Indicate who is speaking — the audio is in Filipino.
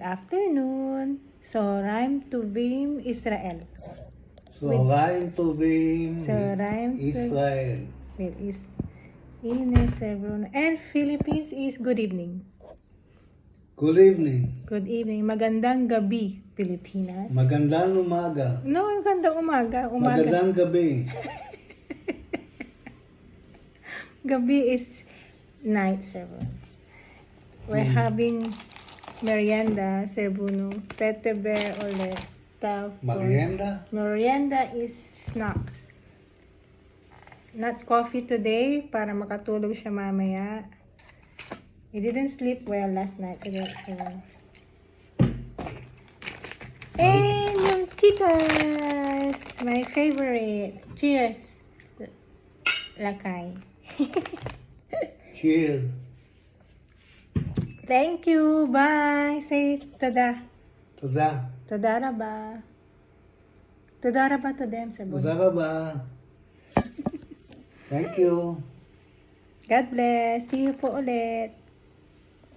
Speaker 1: Afternoon. Soraim Tuvim Israel.
Speaker 2: Soraim Tovim
Speaker 1: Soraim
Speaker 2: Israel.
Speaker 1: It is Ines, everyone. And Philippines is good evening.
Speaker 2: Good evening.
Speaker 1: Good evening. Magandang gabi, Pilipinas.
Speaker 2: Magandang umaga.
Speaker 1: No, magandang umaga.
Speaker 2: Magandang gabi.
Speaker 1: Gabi is night, everyone. We're having merienda, Sir Bruno. Pete bear ulit. Tapos,
Speaker 2: Merienda?
Speaker 1: Merienda is snacks. Not coffee today para makatulog siya mamaya. He didn't sleep well last night. So. And yung chikas! My favorite. Cheers! Lakay.
Speaker 2: Cheers.
Speaker 1: Thank you. Bye. Say tada.
Speaker 2: Toda.
Speaker 1: Tada raba. Tada raba to them, Sir Bruno.
Speaker 2: Toda ka ba? Thank you.
Speaker 1: God bless. See you po ulit.